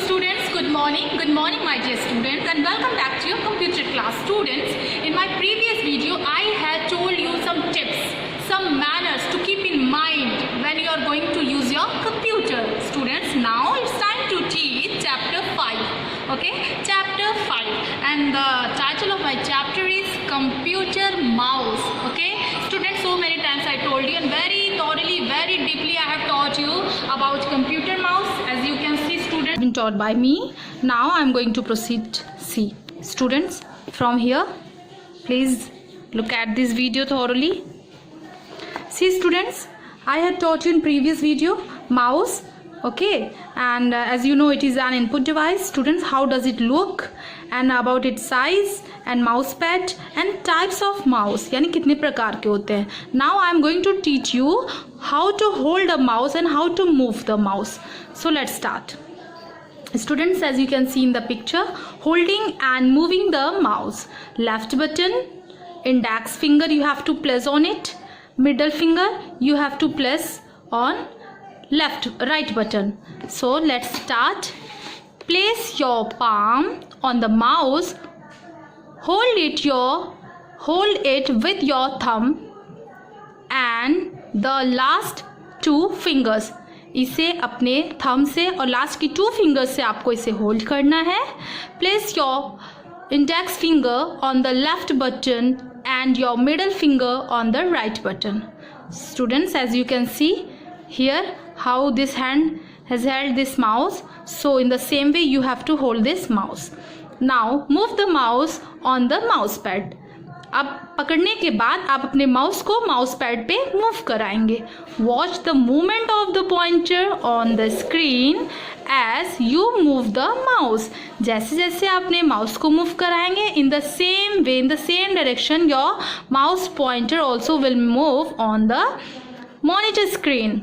students, good morning my dear students, and welcome back to your computer class. Students, in my previous video I had told you some tips, some manners to keep in mind when you are going to use your computer. Students, now it's time to teach chapter 5. Okay, chapter 5, and the title of my chapter is computer mouse. Okay students, so many times I told you, and very thoroughly, very deeply I have taught you about computer mouse. As you can see, students, been taught by me. Now I am going to proceed. See students, from here please look at this video thoroughly. See students, I had taught you in previous video mouse. Okay, and as you know, it is an input device. Students, how does it look and about its size and mouse pad and types of mouse, यानी कितने प्रकार के होते हैं. Now I am going to teach you how to hold a mouse and how to move the mouse. So let's start. Students, as you can see in the picture, holding and moving the mouse. Left button, index finger you have to place on it, middle finger you have to place on right button. So let's start. Place your palm on the mouse, hold it with your thumb and the last two fingers. इसे अपने thumb से और last की 2 fingers से आपको इसे hold करना है. Place your index finger on the left button and your middle finger on the right button. Students, as you can see here how this hand has held this mouse, so in the same way you have to hold this mouse. Now move the mouse on the mouse pad. अब पकड़ने के बाद आप अपने mouse को mouse pad पे move कराएंगे. Watch the movement of the pointer on the screen as you move the mouse. जैसे जैसे आप अपने माउस को मूव कराएंगे, in the same way, in the same direction your mouse pointer also will move on the monitor screen.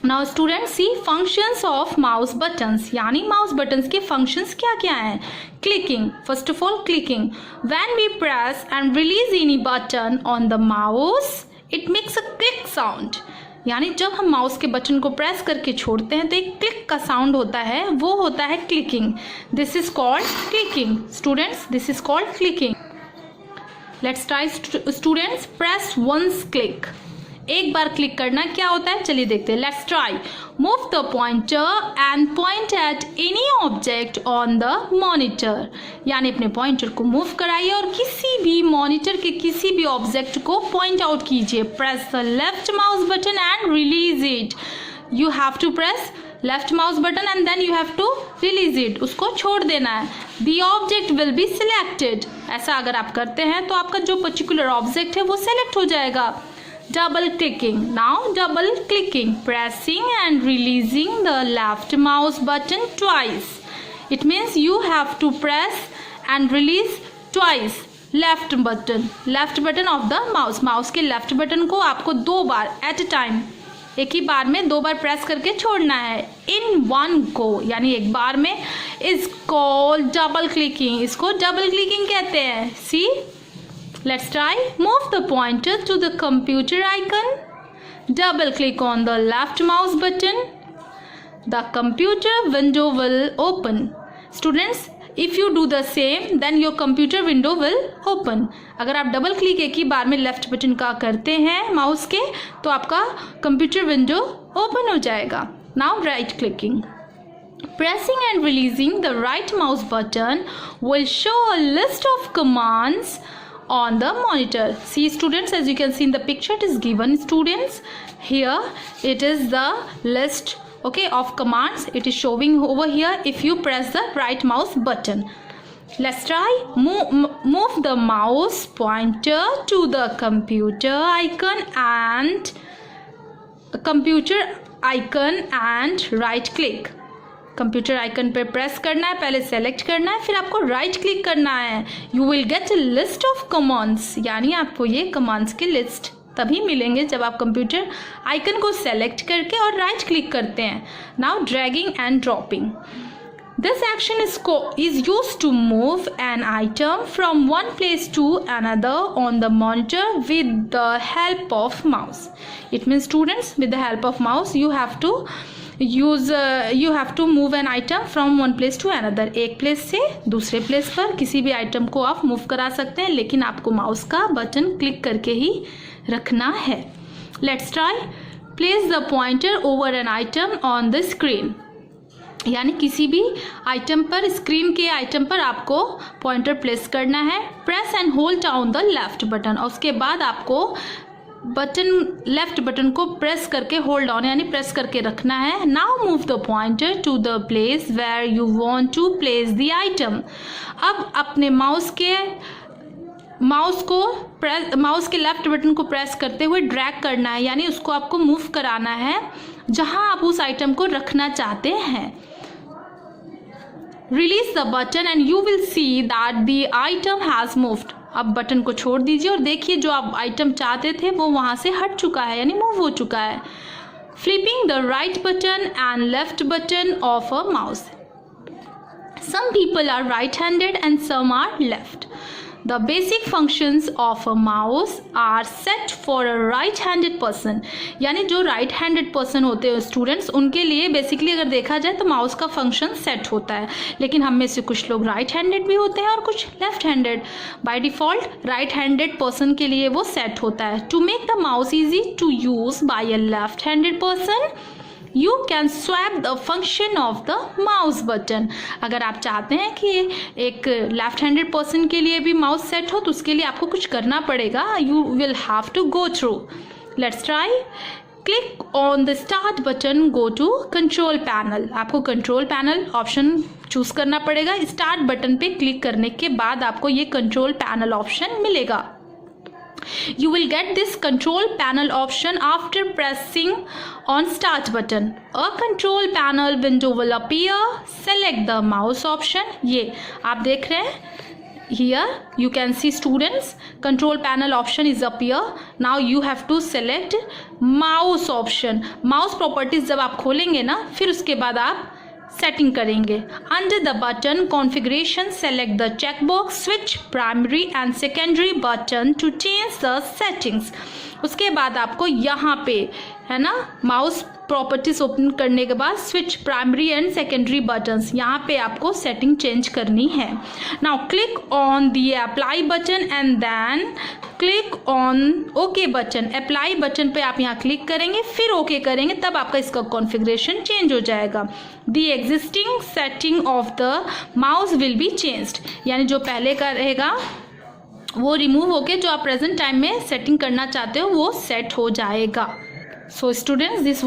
Now students, see functions of mouse buttons, यानी mouse buttons के functions क्या क्या हैं. Clicking, first of all clicking. When we press and release any button on the mouse it makes a click sound. यानी जब हम mouse के button को प्रेस करके छोड़ते हैं तो एक क्लिक का साउंड होता है, वो होता है clicking. This is called clicking. Students, this is called clicking. Let's try students. Press once click. एक बार क्लिक करना क्या होता है, चलिए देखते हैं. Let's try. Move the pointer and point at any object on the monitor. यानी अपने पॉइंटर को मूव कराइए और किसी भी मॉनिटर के किसी भी ऑब्जेक्ट को पॉइंट आउट कीजिए. Press the left mouse button and release it. You have to press left mouse button and then you have to release it. उसको छोड़ देना है. The object will be selected. ऐसा अगर आप करते हैं तो आपका जो पर्टिकुलर ऑब्जेक्ट है वो सेलेक्ट हो जाएगा. Double clicking. Now double clicking, pressing and releasing the left mouse button twice. It means you have to press and release twice left button of the mouse. Mouse के left button को आपको 2 बार at a time, एक ही बार में 2 बार press करके छोड़ना है. In one go, यानी एक बार में, is called double clicking. इसको double clicking कहते हैं. See? Let's try. Move the pointer to the computer icon. Double click on the left mouse button. The computer window will open. Students, if you do the same, then your computer window will open. अगर आप double click एक ही बार में left button का करते हैं mouse के, तो आपका कंप्यूटर विंडो ओपन हो जाएगा. Now right clicking. Pressing and releasing the right mouse button will show a list of commands on the monitor. See students, as you can see in the picture, it is given. Students, here it is the list, okay, of commands. It is showing over here if you press the right mouse button. Let's try. Move the mouse pointer to the computer icon and right click. Computer icon पे press करना है, पहले select करना है, फिर आपको right click करना है. You will get a list of commands. यानी आपको ये कमांड्स की लिस्ट तभी मिलेंगे जब आप कंप्यूटर आइकन को सेलेक्ट करके और राइट क्लिक करते हैं. Now dragging and dropping. This action is used to move an item from one place to another on the monitor with the help of mouse. It means students, with the help of mouse you have to you have to move an item from one place to another, एक place से दूसरे place पर किसी भी item को आप move करा सकते हैं, लेकिन आपको माउस का बटन क्लिक करके ही रखना है। Let's try. Place the pointer over an item on the screen, यानी किसी भी आइटम पर, स्क्रीन के आइटम पर आपको पॉइंटर प्लेस करना है। Press and hold down the left button, और उसके बाद आपको लेफ्ट बटन को प्रेस करके होल्ड ऑन यानी प्रेस करके रखना है। Now move the pointer to the place where you want to place the item. अब अपने माउस के लेफ्ट बटन को प्रेस करते हुए ड्रैग करना है, यानी उसको आपको मूव कराना है जहां आप उस आइटम को रखना चाहते हैं। Release the button and you will see that the item has moved. अब बटन को छोड़ दीजिए और देखिए जो आप आइटम चाहते थे वो वहां से हट चुका है, यानी मूव हो चुका है। Flipping the right button and left button of a mouse. Some people are right-handed and some are left. The basic functions of a mouse are set for a right-handed person. यानी जो right-handed person होते हैं students, उनके लिए basically अगर देखा जाए तो माउस का फंक्शन सेट होता है, लेकिन हम में से कुछ लोग right-handed भी होते हैं और कुछ left-handed. By default right-handed person के लिए वो सेट होता है. To make the mouse easy to use by a left-handed person, You can swap the function of the mouse button. अगर आप चाहते हैं कि एक लेफ्ट हैंडेड पर्सन के लिए भी माउस सेट हो तो उसके लिए आपको कुछ करना पड़ेगा. You will have to go through. Let's try. Click on the start button. Go to control panel. आपको control panel ऑप्शन चूज करना पड़ेगा. स्टार्ट बटन पे क्लिक करने के बाद आपको ये control panel ऑप्शन मिलेगा. You will get this control panel option after pressing on start button. A control panel window will appear. Select the mouse option. ये आप देख रहे हैं. Here you can see students, control panel option is appear. Now you have to select mouse option. Mouse properties जब आप खोलेंगे ना, फिर उसके बाद आप सेटिंग करेंगे. Under the button configuration select the checkbox switch primary and secondary button to change the settings. उसके बाद आपको यहाँ पे है ना माउस प्रॉपर्टीज ओपन करने के बाद switch primary and secondary buttons, यहाँ पे आपको सेटिंग चेंज करनी है. Now click on the apply button and then click on okay button. Apply button पे आप यहाँ क्लिक करेंगे, फिर ओके करेंगे, तब आपका इसका कॉन्फ़िगरेशन चेंज हो जाएगा. The existing setting of the mouse will be changed, यानी जो पहले का रहेगा वो रिमूव होके जो आप प्रेजेंट टाइम में सेटिंग करना चाहते हो वो सेट हो जाएगा. So students, this